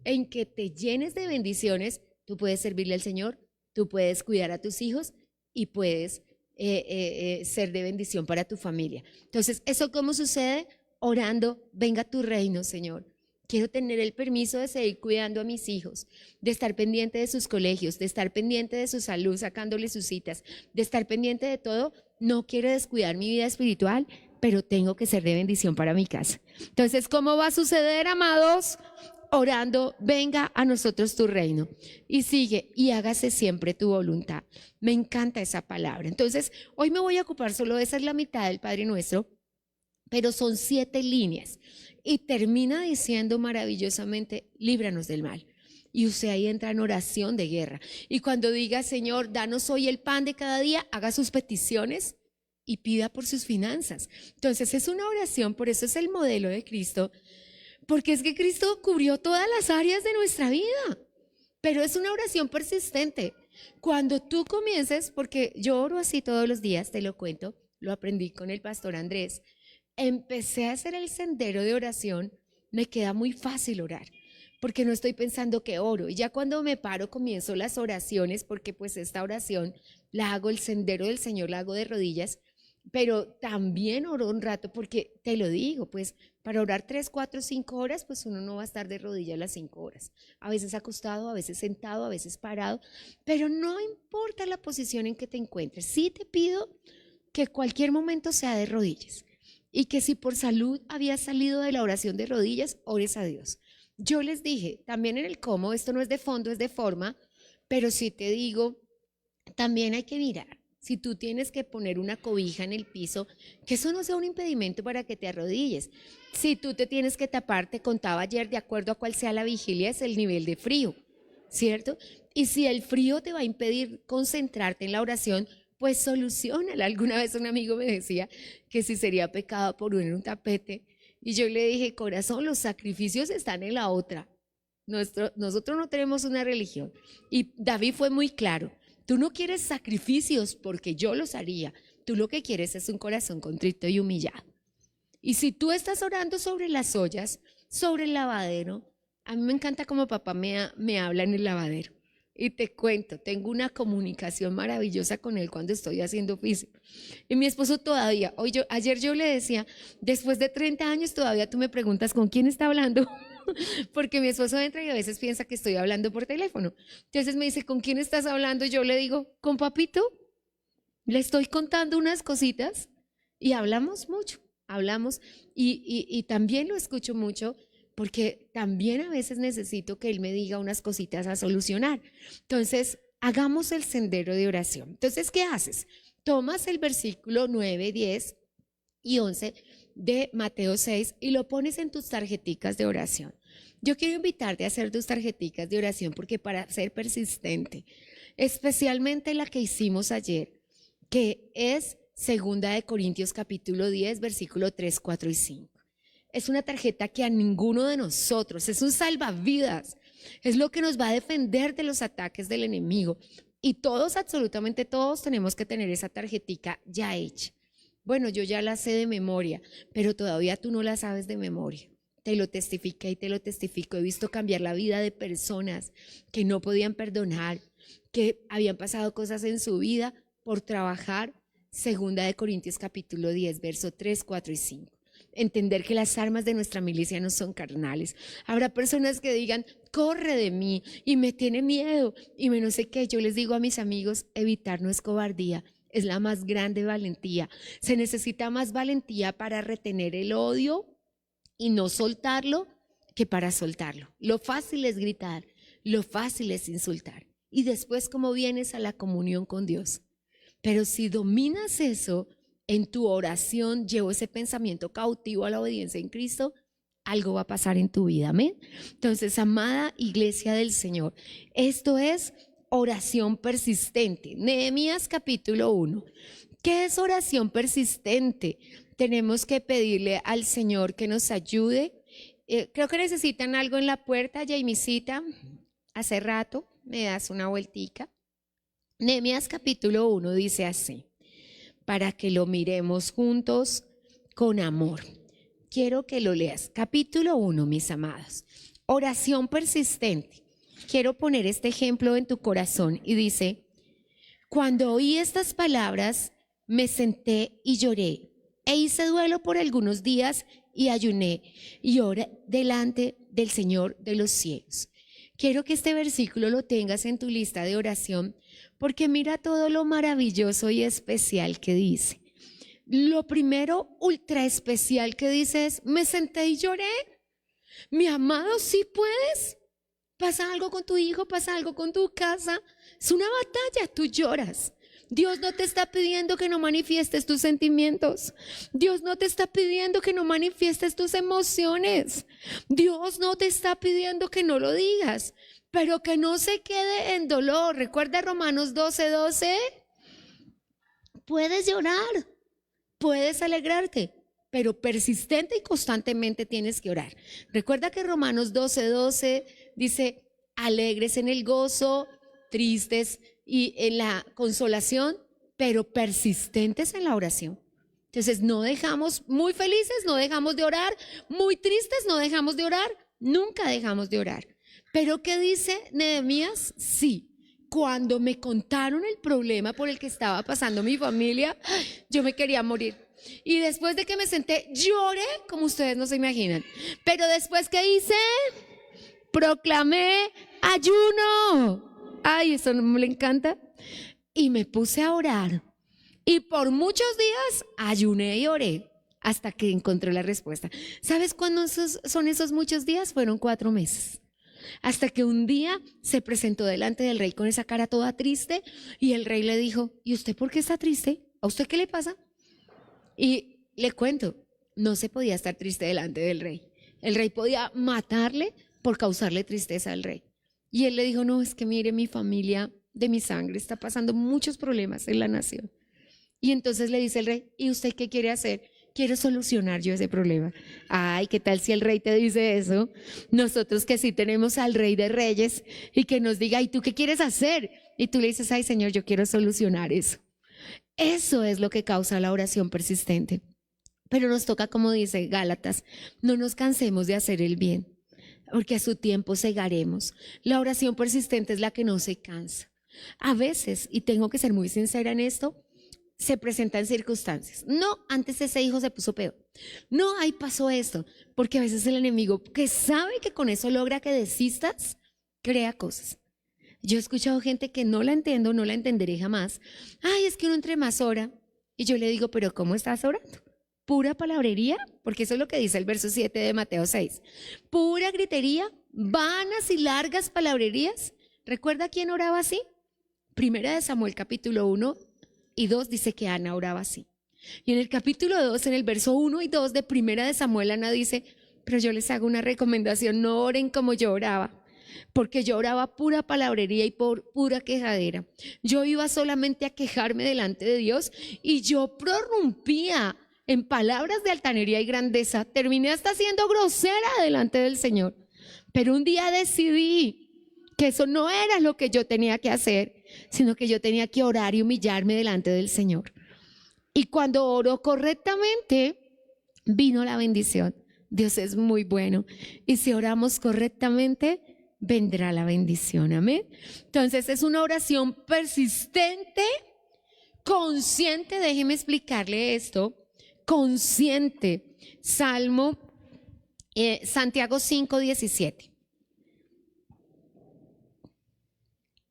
en que te llenes de bendiciones, tú puedes servirle al Señor, tú puedes cuidar a tus hijos y puedes ser de bendición para tu familia. Entonces, ¿eso cómo sucede? Orando, venga tu reino, Señor. Quiero tener el permiso de seguir cuidando a mis hijos, de estar pendiente de sus colegios, de estar pendiente de su salud, sacándole sus citas, de estar pendiente de todo. No quiero descuidar mi vida espiritual, pero tengo que ser de bendición para mi casa. Entonces, ¿cómo va a suceder, amados? Orando, venga a nosotros tu reino. Y sigue, y hágase siempre tu voluntad. Me encanta esa palabra. Entonces, hoy me voy a ocupar solo de esa, es la mitad del Padre Nuestro, pero son 7 líneas. Y termina diciendo maravillosamente, líbranos del mal. Y usted ahí entra en oración de guerra. Y cuando diga, Señor, danos hoy el pan de cada día, haga sus peticiones y pida por sus finanzas. Entonces es una oración, por eso es el modelo de Cristo, porque es que Cristo cubrió todas las áreas de nuestra vida, pero es una oración persistente. Cuando tú comiences, porque yo oro así todos los días, te lo cuento, lo aprendí con el pastor Andrés, empecé a hacer el sendero de oración, me queda muy fácil orar, porque no estoy pensando que oro, y ya cuando me paro comienzo las oraciones, porque pues esta oración la hago, el sendero del Señor la hago de rodillas, pero también oro un rato, porque te lo digo, pues para orar 3, 4, 5 horas, pues uno no va a estar de rodillas las 5 horas, a veces acostado, a veces sentado, a veces parado, pero no importa la posición en que te encuentres, sí te pido que cualquier momento sea de rodillas, y que si por salud habías salido de la oración de rodillas, ores a Dios. Yo les dije, también en el cómo, esto no es de fondo, es de forma, pero sí te digo, también hay que mirar, si tú tienes que poner una cobija en el piso, que eso no sea un impedimento para que te arrodilles. Si tú te tienes que tapar, te contaba ayer, de acuerdo a cuál sea la vigilia, es el nivel de frío, ¿cierto? Y si el frío te va a impedir concentrarte en la oración, pues soluciónala. Alguna vez un amigo me decía que si sería pecado poner un tapete, y yo le dije, corazón, los sacrificios están en la otra. Nosotros no tenemos una religión. Y David fue muy claro, tú no quieres sacrificios porque yo los haría, tú lo que quieres es un corazón contrito y humillado. Y si tú estás orando sobre las ollas, sobre el lavadero, a mí me encanta como papá me habla en el lavadero. Y te cuento, tengo una comunicación maravillosa con él cuando estoy haciendo oficio. Y mi esposo todavía, ayer yo le decía, después de 30 años todavía tú me preguntas con quién está hablando, porque mi esposo entra y a veces piensa que estoy hablando por teléfono. Entonces me dice, ¿con quién estás hablando? Yo le digo, con papito, le estoy contando unas cositas y hablamos mucho, hablamos y también lo escucho mucho, porque también a veces necesito que él me diga unas cositas a solucionar. Entonces, hagamos el sendero de oración. Entonces, ¿qué haces? Tomas el versículo 9, 10 y 11 de Mateo 6 y lo pones en tus tarjeticas de oración. Yo quiero invitarte a hacer tus tarjeticas de oración, porque para ser persistente, especialmente la que hicimos ayer, que es 2 Corintios capítulo 10, versículo 3, 4 y 5. Es una tarjeta que a ninguno de nosotros, es un salvavidas, es lo que nos va a defender de los ataques del enemigo. Y todos, absolutamente todos, tenemos que tener esa tarjetica ya hecha. Bueno, yo ya la sé de memoria, pero todavía tú no la sabes de memoria. Te lo testifiqué y te lo testifico. He visto cambiar la vida de personas que no podían perdonar, que habían pasado cosas en su vida por trabajar. 2 Corintios capítulo 10, verso 3, 4 y 5. Entender que las armas de nuestra milicia no son carnales. Habrá personas que digan, corre de mí, y me tiene miedo, y me no sé qué. Yo les digo a mis amigos, evitar no es cobardía, es la más grande valentía. Se necesita más valentía para retener el odio y no soltarlo que para soltarlo. Lo fácil es gritar, lo fácil es insultar. Y después, ¿cómo vienes a la comunión con Dios? Pero si dominas eso, en tu oración, llevo ese pensamiento cautivo a la obediencia en Cristo, algo va a pasar en tu vida, amén. Entonces, amada iglesia del Señor, esto es oración persistente. Nehemías capítulo 1. ¿Qué es oración persistente? Tenemos que pedirle al Señor que nos ayude. Creo que necesitan algo en la puerta, Jamisita. Hace rato me das una vueltica. Nehemías capítulo 1 dice así, para que lo miremos juntos con amor. Quiero que lo leas. Capítulo 1, mis amados. Oración persistente. Quiero poner este ejemplo en tu corazón y dice, cuando oí estas palabras, me senté y lloré, e hice duelo por algunos días y ayuné y oré delante del Señor de los cielos. Quiero que este versículo lo tengas en tu lista de oración, porque mira todo lo maravilloso y especial que dice. Lo primero, ultra especial que dice es, me senté y lloré. Mi amado, ¿sí puedes? Pasa algo con tu hijo, pasa algo con tu casa, es una batalla, tú lloras. Dios no te está pidiendo que no manifiestes tus sentimientos. Dios no te está pidiendo que no manifiestes tus emociones. Dios no te está pidiendo que no lo digas, pero que no se quede en dolor. Recuerda Romanos 12:12. Puedes llorar, puedes alegrarte, pero persistente y constantemente tienes que orar. Recuerda que Romanos 12:12 dice, alegres en el gozo, tristes y en la consolación, pero persistentes en la oración. Entonces no dejamos, muy felices no dejamos de orar, muy tristes no dejamos de orar, nunca dejamos de orar. Pero ¿qué dice Nehemías? Sí, cuando me contaron el problema por el que estaba pasando mi familia, yo me quería morir. Y después de que me senté, lloré como ustedes no se imaginan. Pero después, ¿qué hice? Proclamé ayuno. Ay, eso no me encanta. Y me puse a orar. Y por muchos días ayuné y oré hasta que encontré la respuesta. ¿Sabes cuándo son esos muchos días? Fueron 4 meses. Hasta que un día se presentó delante del rey con esa cara toda triste y el rey le dijo, ¿y usted por qué está triste? ¿A usted qué le pasa? Y le cuento, no se podía estar triste delante del rey. El rey podía matarle por causarle tristeza al rey. Y él le dijo, no, es que mire, mi familia de mi sangre está pasando muchos problemas en la nación. Y entonces le dice el rey, ¿y usted qué quiere hacer? Quiero solucionar yo ese problema. Ay, ¿qué tal si el rey te dice eso? Nosotros que sí tenemos al rey de reyes y que nos diga, ¿y tú qué quieres hacer? Y tú le dices, ay Señor, yo quiero solucionar eso. Eso es lo que causa la oración persistente. Pero nos toca, como dice Gálatas, no nos cansemos de hacer el bien, porque a su tiempo segaremos. La oración persistente es la que no se cansa. A veces, y tengo que ser muy sincera en esto, se presentan circunstancias. No, antes ese hijo se puso peor. No, ahí pasó esto. Porque a veces el enemigo, que sabe que con eso logra que desistas, crea cosas. Yo he escuchado gente que no la entiendo, no la entenderé jamás. Ay, es que uno entre más ora. Y yo le digo, ¿pero cómo estás orando? ¿Pura palabrería? Porque eso es lo que dice el verso 7 de Mateo 6. ¿Pura gritería? ¿Vanas y largas palabrerías? ¿Recuerda quién oraba así? Primera de Samuel capítulo 1 y 2 dice que Ana oraba así. Y en el capítulo 2, en el verso 1 y 2 de Primera de Samuel, Ana dice, pero yo les hago una recomendación, no oren como yo oraba, porque yo oraba pura palabrería y por pura quejadera. Yo iba solamente a quejarme delante de Dios y yo prorrumpía en palabras de altanería y grandeza. Terminé hasta siendo grosera delante del Señor. Pero un día decidí que eso no era lo que yo tenía que hacer, sino que yo tenía que orar y humillarme delante del Señor. Y cuando oró correctamente, vino la bendición. Dios es muy bueno. Y si oramos correctamente, vendrá la bendición. Amén. Entonces es una oración persistente, consciente. Déjeme explicarle esto. Consciente. Santiago 5:17.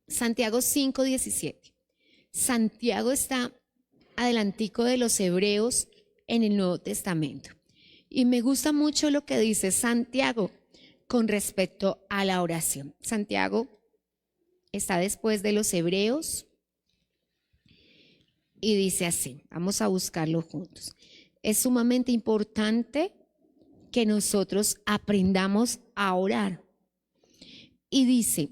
Santiago 5:17. Santiago está adelantico de los hebreos en el Nuevo Testamento. Y me gusta mucho lo que dice Santiago con respecto a la oración. Santiago está después de los hebreos y dice así, vamos a buscarlo juntos. Es sumamente importante que nosotros aprendamos a orar. Y dice,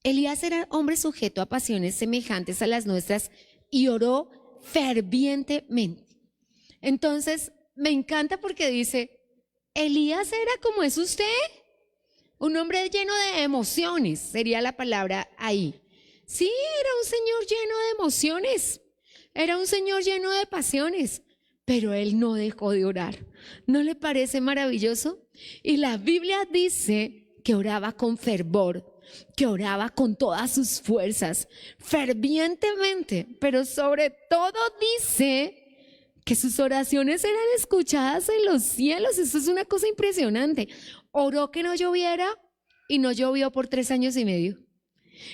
Elías era hombre sujeto a pasiones semejantes a las nuestras y oró fervientemente. Entonces, me encanta porque dice, Elías era como es usted, un hombre lleno de emociones, sería la palabra ahí. Sí, era un señor lleno de emociones, era un señor lleno de pasiones, pero él no dejó de orar. ¿No le parece maravilloso? Y la Biblia dice que oraba con fervor, que oraba con todas sus fuerzas, fervientemente, pero sobre todo dice que sus oraciones eran escuchadas en los cielos. Eso es una cosa impresionante. Oró que no lloviera y no llovió por 3 años y medio.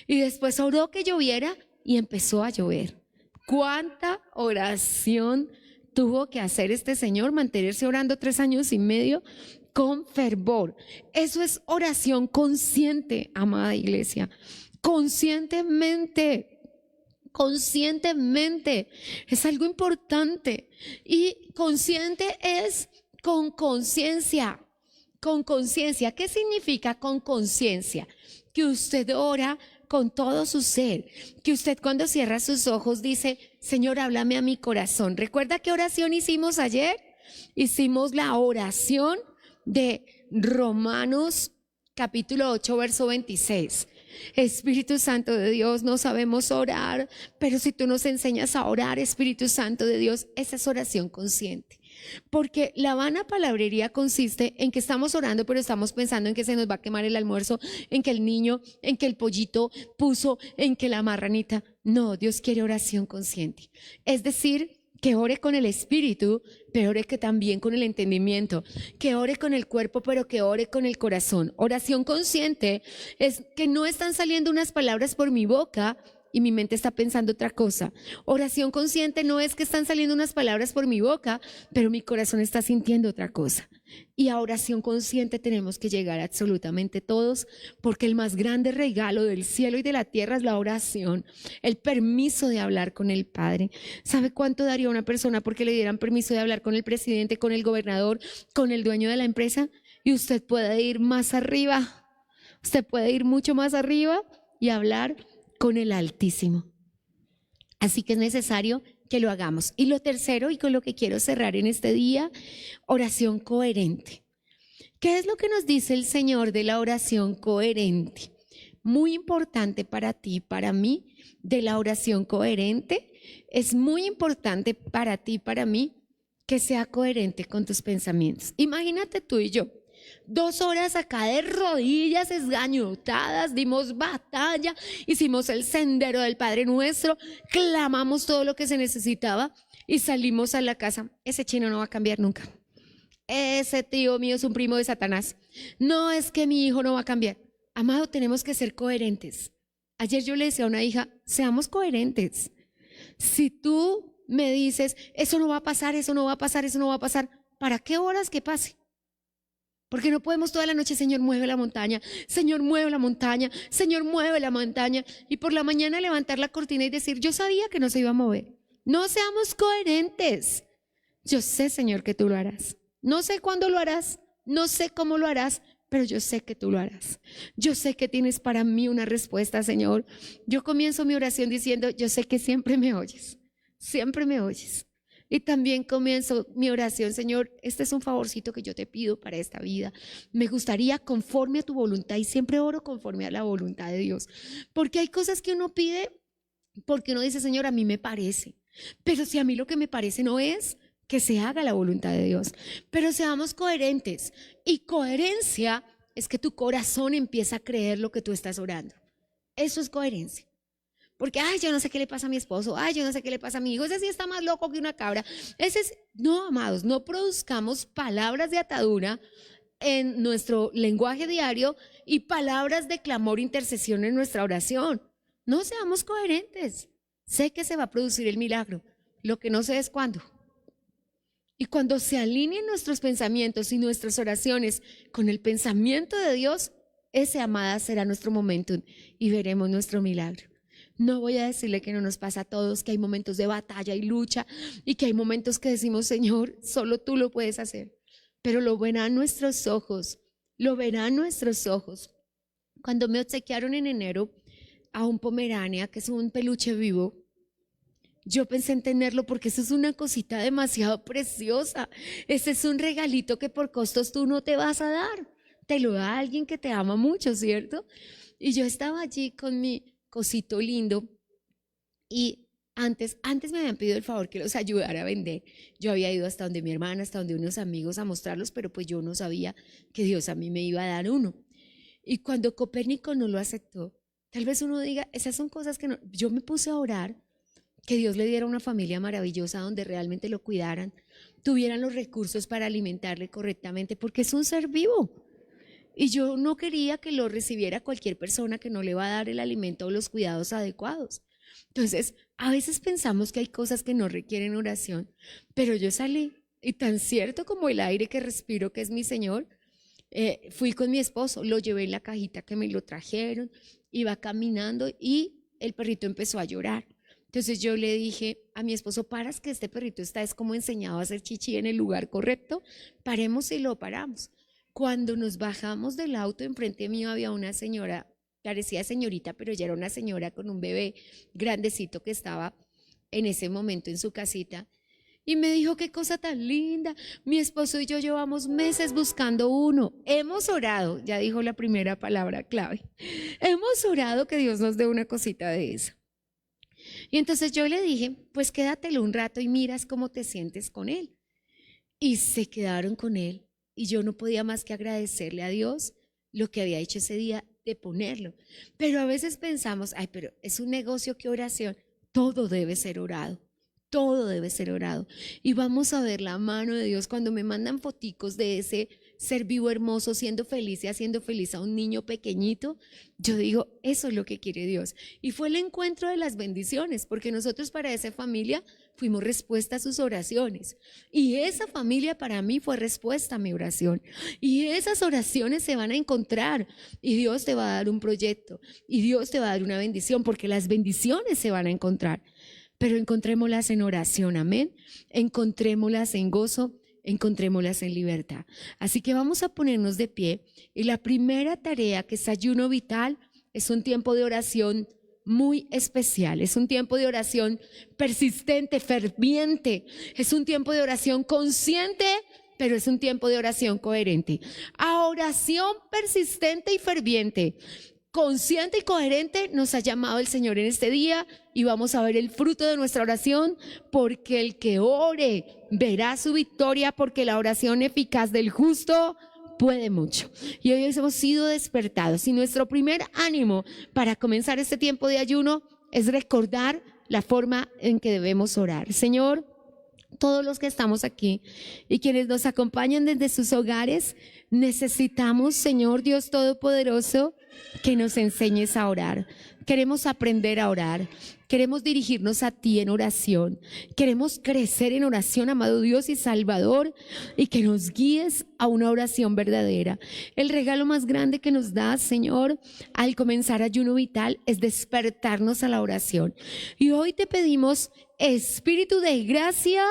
Y después oró que lloviera y empezó a llover. ¿Cuánta oración tuvo que hacer este señor? Mantenerse orando 3 años y medio con fervor. Eso es oración consciente, amada iglesia. Conscientemente. Conscientemente. Es algo importante. Y consciente es con conciencia. Con conciencia. ¿Qué significa con conciencia? Que usted ora con todo su ser, que usted cuando cierra sus ojos dice, Señor, háblame a mi corazón. ¿Recuerda qué oración hicimos ayer? Hicimos la oración de Romanos capítulo 8, verso 26. Espíritu Santo de Dios, no sabemos orar, pero si tú nos enseñas a orar, Espíritu Santo de Dios, esa es oración consciente. Porque la vana palabrería consiste en que estamos orando, pero estamos pensando en que se nos va a quemar el almuerzo, en que el niño, en que el pollito puso, en que la marranita. No, Dios quiere oración consciente. Es decir, que ore con el espíritu, pero ore que también con el entendimiento, que ore con el cuerpo, pero que ore con el corazón. Oración consciente es que no están saliendo unas palabras por mi boca y mi mente está pensando otra cosa. Oración consciente no es que están saliendo unas palabras por mi boca, pero mi corazón está sintiendo otra cosa. Y a oración consciente tenemos que llegar absolutamente todos, porque el más grande regalo del cielo y de la tierra es la oración, el permiso de hablar con el Padre. ¿Sabe cuánto daría una persona porque le dieran permiso de hablar con el presidente, con el gobernador, con el dueño de la empresa? Y usted puede ir más arriba, usted puede ir mucho más arriba y hablar con el Altísimo. Así que es necesario que lo hagamos. Y lo tercero, y con lo que quiero cerrar en este día, oración coherente. ¿Qué es lo que nos dice el Señor de la oración coherente? Muy importante para ti, para mí, de la oración coherente, es muy importante para ti, para mí, que sea coherente con tus pensamientos. Imagínate tú y yo, 2 horas acá de rodillas esgañotadas, dimos batalla, hicimos el sendero del Padre Nuestro, clamamos todo lo que se necesitaba y salimos a la casa. Ese chino no va a cambiar nunca. Ese tío mío es un primo de Satanás. No, es que mi hijo no va a cambiar. Amado, tenemos que ser coherentes. Ayer yo le decía a una hija, seamos coherentes. Si tú me dices, eso no va a pasar, eso no va a pasar, eso no va a pasar, ¿para qué horas que pase? Porque no podemos toda la noche, Señor, mueve la montaña, Señor, mueve la montaña, Señor, mueve la montaña, y por la mañana levantar la cortina y decir, yo sabía que no se iba a mover. No seamos coherentes. Yo sé, Señor, que tú lo harás. No sé cuándo lo harás, no sé cómo lo harás, pero yo sé que tú lo harás. Yo sé que tienes para mí una respuesta, Señor. Yo comienzo mi oración diciendo, yo sé que siempre me oyes, siempre me oyes. Y también comienzo mi oración, Señor, este es un favorcito que yo te pido para esta vida. Me gustaría conforme a tu voluntad, y siempre oro conforme a la voluntad de Dios. Porque hay cosas que uno pide porque uno dice, Señor, a mí me parece. Pero si a mí lo que me parece no es, que se haga la voluntad de Dios. Pero seamos coherentes. Y coherencia es que tu corazón empieza a creer lo que tú estás orando. Eso es coherencia. Porque, ay, yo no sé qué le pasa a mi esposo, ay, yo no sé qué le pasa a mi hijo, ese sí está más loco que una cabra. No, amados, no produzcamos palabras de atadura en nuestro lenguaje diario y palabras de clamor e intercesión en nuestra oración. No seamos coherentes. Sé que se va a producir el milagro, lo que no sé es cuándo. Y cuando se alineen nuestros pensamientos y nuestras oraciones con el pensamiento de Dios, ese, amada, será nuestro momento y veremos nuestro milagro. No voy a decirle que no nos pasa a todos, que hay momentos de batalla y lucha y que hay momentos que decimos, Señor, solo tú lo puedes hacer. Pero lo verán nuestros ojos, lo verán nuestros ojos. Cuando me obsequiaron en enero a un Pomerania, que es un peluche vivo, yo pensé en tenerlo porque eso es una cosita demasiado preciosa. Ese es un regalito que por costos tú no te vas a dar. Te lo da alguien que te ama mucho, ¿cierto? Y yo estaba allí con mi cosito lindo y antes me habían pedido el favor que los ayudara a vender. Yo había ido hasta donde mi hermana, hasta donde unos amigos a mostrarlos, pero pues yo no sabía que Dios a mí me iba a dar uno. Y cuando Copérnico no lo aceptó, tal vez uno diga, esas son cosas que no. Yo me puse a orar que Dios le diera una familia maravillosa donde realmente lo cuidaran, tuvieran los recursos para alimentarle correctamente, porque es un ser vivo. Y yo no quería que lo recibiera cualquier persona que no le va a dar el alimento o los cuidados adecuados. Entonces, a veces pensamos que hay cosas que no requieren oración, pero yo salí y tan cierto como el aire que respiro, que es mi Señor, fui con mi esposo, lo llevé en la cajita que me lo trajeron, iba caminando y el perrito empezó a llorar. Entonces yo le dije a mi esposo, paras que este perrito está, es como enseñado a hacer chichi en el lugar correcto, paremos y lo paramos. Cuando nos bajamos del auto, enfrente mío había una señora parecía señorita, pero ella era una señora con un bebé grandecito que estaba en ese momento en su casita. Y me dijo, qué cosa tan linda, mi esposo y yo llevamos meses buscando uno. Hemos orado, ya dijo la primera palabra clave. Hemos orado que Dios nos dé una cosita de eso. Y entonces yo le dije, pues quédatelo un rato y miras cómo te sientes con él. Y se quedaron con él. Y yo no podía más que agradecerle a Dios lo que había hecho ese día de ponerlo. Pero a veces pensamos, ay, pero es un negocio, ¿qué oración? Todo debe ser orado. Todo debe ser orado. Y vamos a ver la mano de Dios cuando me mandan foticos de ese ser vivo hermoso siendo feliz y haciendo feliz a un niño pequeñito. Yo digo, eso es lo que quiere Dios. Y fue el encuentro de las bendiciones, porque nosotros para esa familia fuimos respuesta a sus oraciones. Y esa familia para mí fue respuesta a mi oración. Y esas oraciones se van a encontrar. Y Dios te va a dar un proyecto. Y Dios te va a dar una bendición, porque las bendiciones se van a encontrar. Pero encontrémoslas en oración, amén. Encontrémoslas en gozo, encontrémoslas en libertad. Así que vamos a ponernos de pie. Y la primera tarea, que es ayuno vital, es un tiempo de oración muy especial. Es un tiempo de oración persistente, ferviente. Es un tiempo de oración consciente, pero es un tiempo de oración coherente. A oración persistente y ferviente, consciente y coherente nos ha llamado el Señor en este día, y vamos a ver el fruto de nuestra oración, porque el que ore verá su victoria, porque la oración eficaz del justo puede mucho. Y hoy hemos sido despertados, y nuestro primer ánimo para comenzar este tiempo de ayuno es recordar la forma en que debemos orar. Señor, todos los que estamos aquí y quienes nos acompañan desde sus hogares, necesitamos, Señor Dios Todopoderoso, que nos enseñes a orar. Queremos aprender a orar. Queremos dirigirnos a ti en oración. Queremos crecer en oración, amado Dios y Salvador, y que nos guíes a una oración verdadera. El regalo más grande que nos das, Señor, al comenzar ayuno vital, es despertarnos a la oración. Y hoy te pedimos espíritu de gracia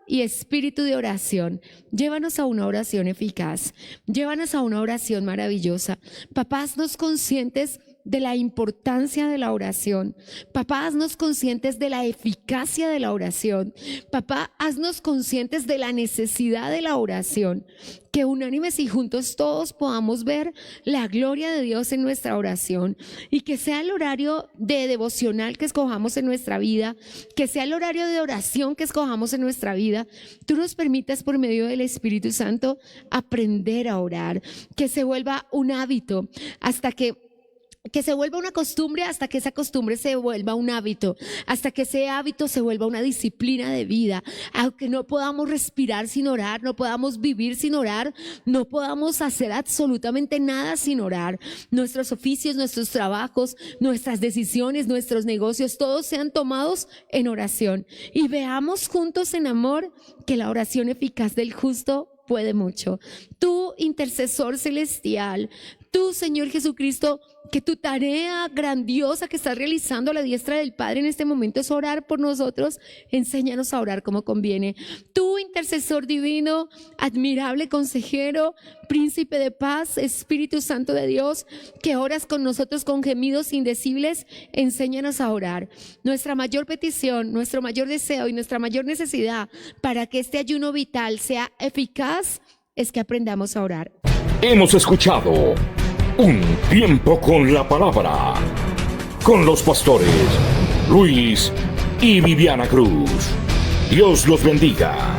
y espíritu de oración. Llévanos a una oración eficaz. Llévanos a una oración maravillosa. Papá, haznos conscientes de la importancia de la oración. Papá, haznos conscientes de la eficacia de la oración. Papá, haznos conscientes de la necesidad de la oración. Que unánimes y juntos todos podamos ver la gloria de Dios en nuestra oración, y que sea el horario de devocional que escojamos en nuestra vida, que sea el horario de oración que escojamos en nuestra vida. Tú nos permitas, por medio del Espíritu Santo, aprender a orar, que se vuelva un hábito hasta que se vuelva una costumbre, hasta que esa costumbre se vuelva un hábito, hasta que ese hábito se vuelva una disciplina de vida. Aunque no podamos respirar sin orar, no podamos vivir sin orar, no podamos hacer absolutamente nada sin orar. Nuestros oficios, nuestros trabajos, nuestras decisiones, nuestros negocios, todos sean tomados en oración. Y veamos juntos en amor que la oración eficaz del justo puede mucho. Tú, intercesor celestial, tú, Señor Jesucristo, que tu tarea grandiosa que estás realizando a la diestra del Padre en este momento es orar por nosotros. Enséñanos a orar como conviene. Tú, intercesor divino, admirable consejero, príncipe de paz, Espíritu Santo de Dios, que oras con nosotros con gemidos indecibles, enséñanos a orar. Nuestra mayor petición, nuestro mayor deseo y nuestra mayor necesidad para que este ayuno vital sea eficaz es que aprendamos a orar. Hemos escuchado Un Tiempo con la Palabra, con los pastores Luis y Viviana Cruz. Dios los bendiga.